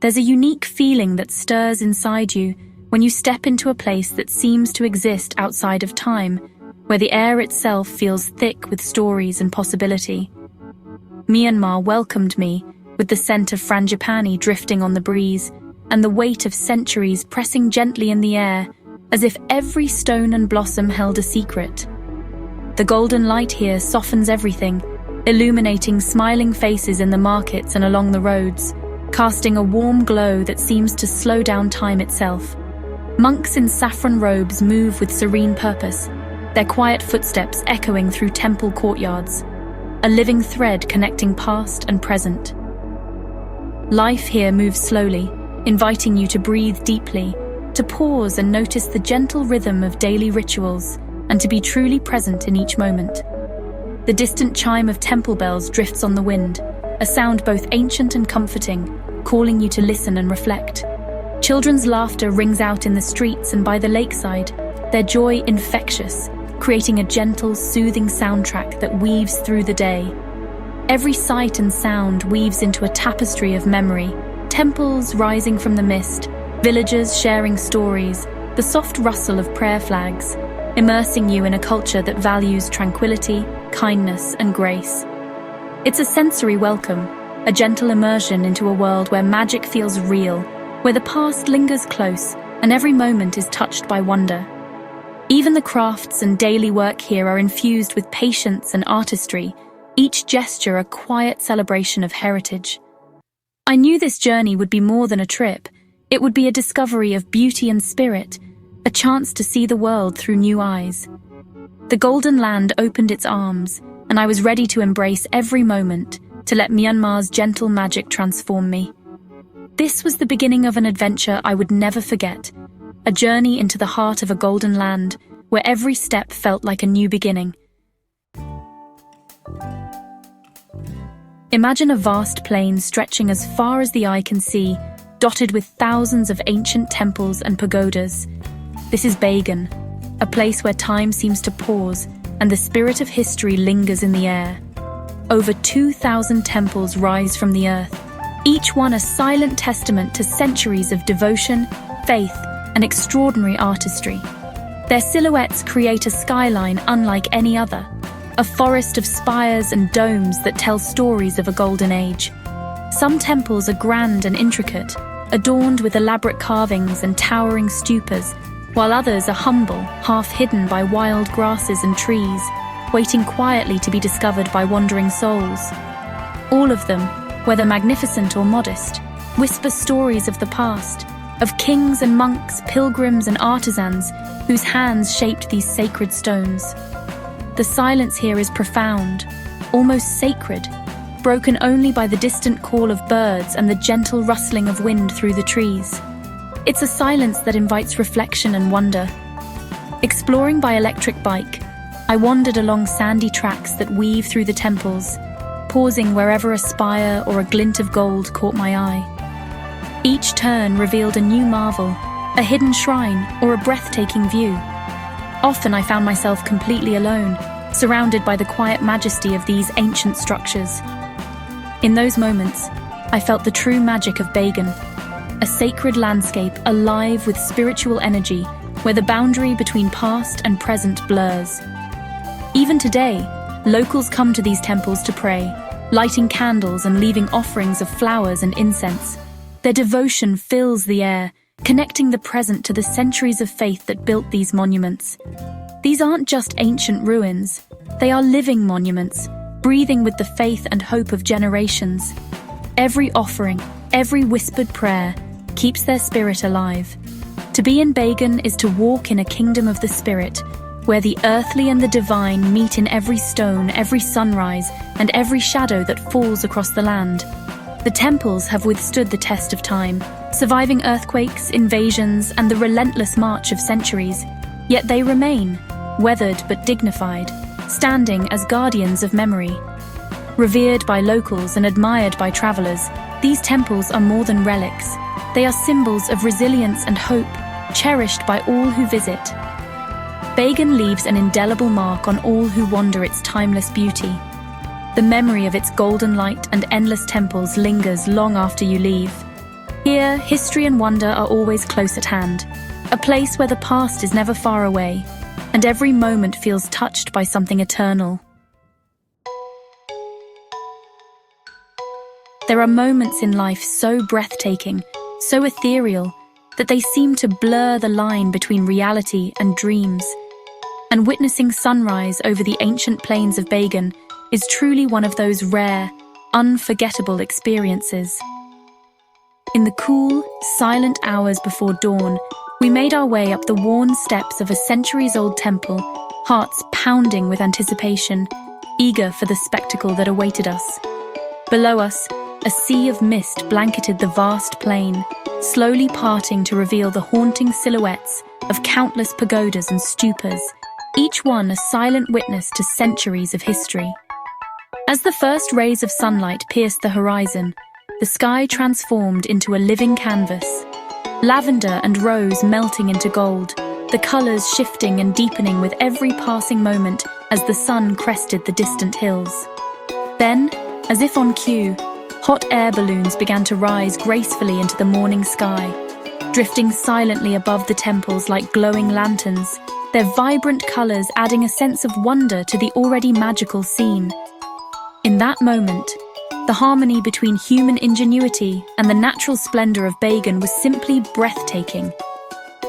There's a unique feeling that stirs inside you when you step into a place that seems to exist outside of time, where the air itself feels thick with stories and possibility. Myanmar welcomed me with the scent of frangipani drifting on the breeze and the weight of centuries pressing gently in the air, as if every stone and blossom held a secret. The golden light here softens everything, illuminating smiling faces in the markets and along the roads, casting a warm glow that seems to slow down time itself. Monks in saffron robes move with serene purpose, their quiet footsteps echoing through temple courtyards, a living thread connecting past and present. Life here moves slowly, inviting you to breathe deeply, to pause and notice the gentle rhythm of daily rituals, and to be truly present in each moment. The distant chime of temple bells drifts on the wind, a sound both ancient and comforting, calling you to listen and reflect. Children's laughter rings out in the streets and by the lakeside, their joy infectious, creating a gentle, soothing soundtrack that weaves through the day. Every sight and sound weaves into a tapestry of memory, temples rising from the mist, villagers sharing stories, the soft rustle of prayer flags, immersing you in a culture that values tranquility, kindness, and grace. It's a sensory welcome, a gentle immersion into a world where magic feels real, where the past lingers close and every moment is touched by wonder. Even the crafts and daily work here are infused with patience and artistry, each gesture a quiet celebration of heritage. I knew this journey would be more than a trip. It would be a discovery of beauty and spirit, a chance to see the world through new eyes. The golden land opened its arms, and I was ready to embrace every moment, to let Myanmar's gentle magic transform me. This was the beginning of an adventure I would never forget, a journey into the heart of a golden land, where every step felt like a new beginning. Imagine a vast plain stretching as far as the eye can see, dotted with thousands of ancient temples and pagodas. This is Bagan, a place where time seems to pause and the spirit of history lingers in the air. Over 2,000 temples rise from the earth, each one a silent testament to centuries of devotion, faith, and extraordinary artistry. Their silhouettes create a skyline unlike any other, a forest of spires and domes that tell stories of a golden age. Some temples are grand and intricate, adorned with elaborate carvings and towering stupas, while others are humble, half hidden by wild grasses and trees, waiting quietly to be discovered by wandering souls. All of them, whether magnificent or modest, whisper stories of the past, of kings and monks, pilgrims and artisans whose hands shaped these sacred stones. The silence here is profound, almost sacred, broken only by the distant call of birds and the gentle rustling of wind through the trees. It's a silence that invites reflection and wonder. Exploring by electric bike, I wandered along sandy tracks that weave through the temples, pausing wherever a spire or a glint of gold caught my eye. Each turn revealed a new marvel, a hidden shrine, or a breathtaking view. Often I found myself completely alone, surrounded by the quiet majesty of these ancient structures. In those moments, I felt the true magic of Bagan, a sacred landscape alive with spiritual energy, where the boundary between past and present blurs. Even today, locals come to these temples to pray, lighting candles and leaving offerings of flowers and incense. Their devotion fills the air, connecting the present to the centuries of faith that built these monuments. These aren't just ancient ruins, they are living monuments, breathing with the faith and hope of generations. Every offering, every whispered prayer, keeps their spirit alive. To be in Bagan is to walk in a kingdom of the spirit, where the earthly and the divine meet in every stone, every sunrise, and every shadow that falls across the land. The temples have withstood the test of time, surviving earthquakes, invasions, and the relentless march of centuries. Yet they remain, weathered but dignified, standing as guardians of memory. Revered by locals and admired by travelers, these temples are more than relics. They are symbols of resilience and hope, cherished by all who visit. Bagan leaves an indelible mark on all who wander its timeless beauty. The memory of its golden light and endless temples lingers long after you leave. Here, history and wonder are always close at hand, a place where the past is never far away, and every moment feels touched by something eternal. There are moments in life so breathtaking, so ethereal, that they seem to blur the line between reality and dreams. And witnessing sunrise over the ancient plains of Bagan is truly one of those rare, unforgettable experiences. In the cool, silent hours before dawn, we made our way up the worn steps of a centuries-old temple, hearts pounding with anticipation, eager for the spectacle that awaited us. Below us, a sea of mist blanketed the vast plain, slowly parting to reveal the haunting silhouettes of countless pagodas and stupas, each one a silent witness to centuries of history. As the first rays of sunlight pierced the horizon, the sky transformed into a living canvas. Lavender and rose melting into gold, the colors shifting and deepening with every passing moment as the sun crested the distant hills. Then, as if on cue, hot air balloons began to rise gracefully into the morning sky, drifting silently above the temples like glowing lanterns, their vibrant colors adding a sense of wonder to the already magical scene. In that moment, the harmony between human ingenuity and the natural splendor of Bagan was simply breathtaking.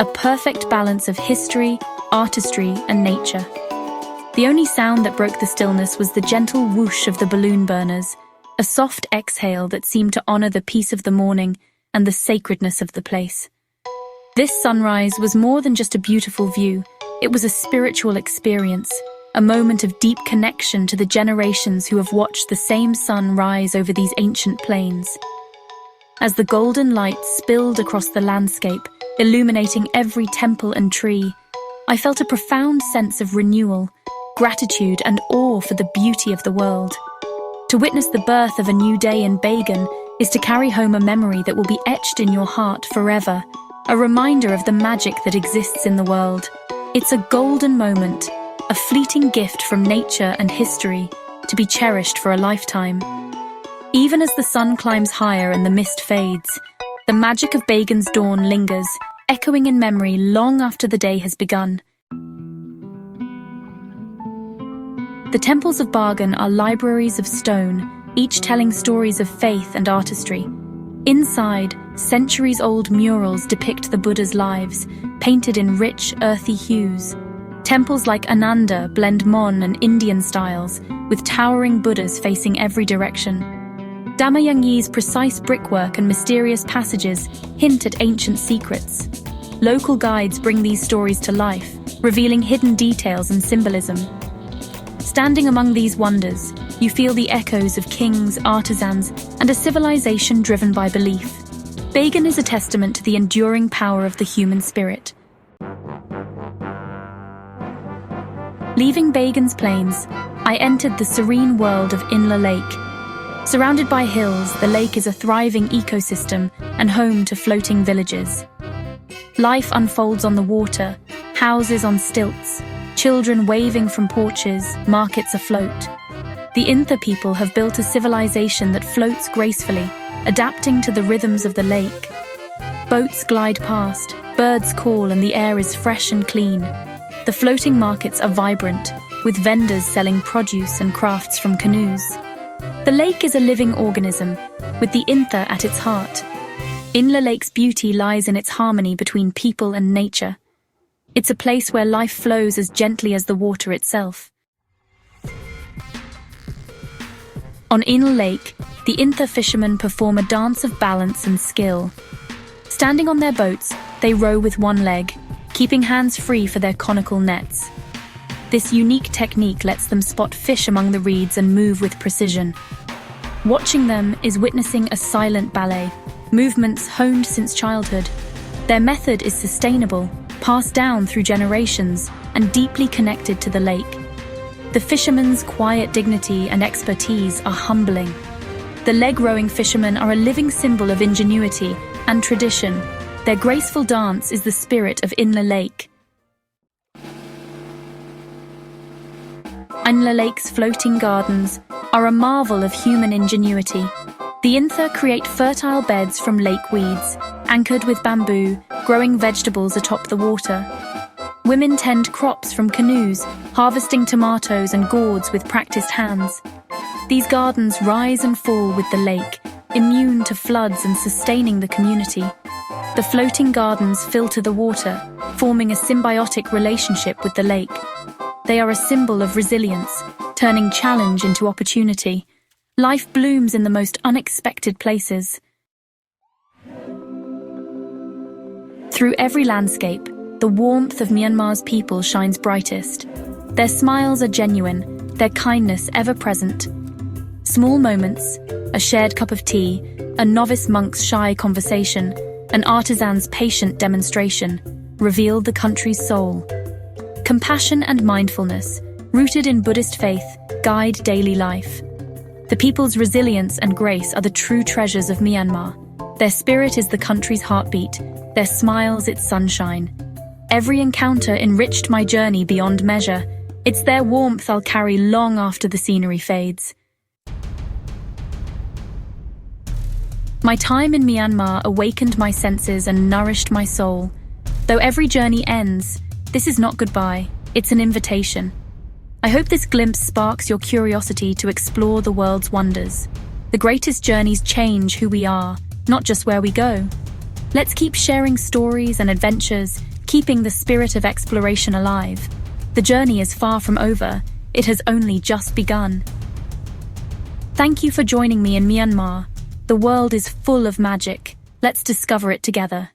A perfect balance of history, artistry, and nature. The only sound that broke the stillness was the gentle whoosh of the balloon burners, a soft exhale that seemed to honor the peace of the morning and the sacredness of the place. This sunrise was more than just a beautiful view. It was a spiritual experience, a moment of deep connection to the generations who have watched the same sun rise over these ancient plains. As the golden light spilled across the landscape, illuminating every temple and tree, I felt a profound sense of renewal, gratitude, and awe for the beauty of the world. To witness the birth of a new day in Bagan is to carry home a memory that will be etched in your heart forever, a reminder of the magic that exists in the world. It's a golden moment, a fleeting gift from nature and history, to be cherished for a lifetime. Even as the sun climbs higher and the mist fades, the magic of Bagan's dawn lingers, echoing in memory long after the day has begun. The temples of Bagan are libraries of stone, each telling stories of faith and artistry. Inside, centuries-old murals depict the Buddha's lives, painted in rich, earthy hues. Temples like Ananda blend Mon and Indian styles, with towering Buddhas facing every direction. Damayangi's precise brickwork and mysterious passages hint at ancient secrets. Local guides bring these stories to life, revealing hidden details and symbolism. Standing among these wonders, you feel the echoes of kings, artisans, and a civilization driven by belief. Bagan is a testament to the enduring power of the human spirit. Leaving Bagan's plains, I entered the serene world of Inle Lake. Surrounded by hills, the lake is a thriving ecosystem and home to floating villages. Life unfolds on the water, houses on stilts, children waving from porches, markets afloat. The Inle people have built a civilization that floats gracefully, adapting to the rhythms of the lake. Boats glide past, birds call, and the air is fresh and clean. The floating markets are vibrant, with vendors selling produce and crafts from canoes. The lake is a living organism, with the Inle at its heart. Inle Lake's beauty lies in its harmony between people and nature. It's a place where life flows as gently as the water itself. On Inle Lake, the Inle fishermen perform a dance of balance and skill. Standing on their boats, they row with one leg, keeping hands free for their conical nets. This unique technique lets them spot fish among the reeds and move with precision. Watching them is witnessing a silent ballet, movements honed since childhood. Their method is sustainable, passed down through generations, and deeply connected to the lake. The fishermen's quiet dignity and expertise are humbling. The leg-rowing fishermen are a living symbol of ingenuity and tradition. Their graceful dance is the spirit of Inle Lake. Inle Lake's floating gardens are a marvel of human ingenuity. The Inthe create fertile beds from lake weeds, anchored with bamboo, growing vegetables atop the water. Women tend crops from canoes, harvesting tomatoes and gourds with practiced hands. These gardens rise and fall with the lake, immune to floods and sustaining the community. The floating gardens filter the water, forming a symbiotic relationship with the lake. They are a symbol of resilience, turning challenge into opportunity. Life blooms in the most unexpected places. Through every landscape, the warmth of Myanmar's people shines brightest. Their smiles are genuine, their kindness ever present. Small moments, a shared cup of tea, a novice monk's shy conversation, an artisan's patient demonstration, reveal the country's soul. Compassion and mindfulness, rooted in Buddhist faith, guide daily life. The people's resilience and grace are the true treasures of Myanmar. Their spirit is the country's heartbeat, their smiles its sunshine. Every encounter enriched my journey beyond measure. It's their warmth I'll carry long after the scenery fades. My time in Myanmar awakened my senses and nourished my soul. Though every journey ends, this is not goodbye, it's an invitation. I hope this glimpse sparks your curiosity to explore the world's wonders. The greatest journeys change who we are, not just where we go. Let's keep sharing stories and adventures, keeping the spirit of exploration alive. The journey is far from over, it has only just begun. Thank you for joining me in Myanmar. The world is full of magic. Let's discover it together.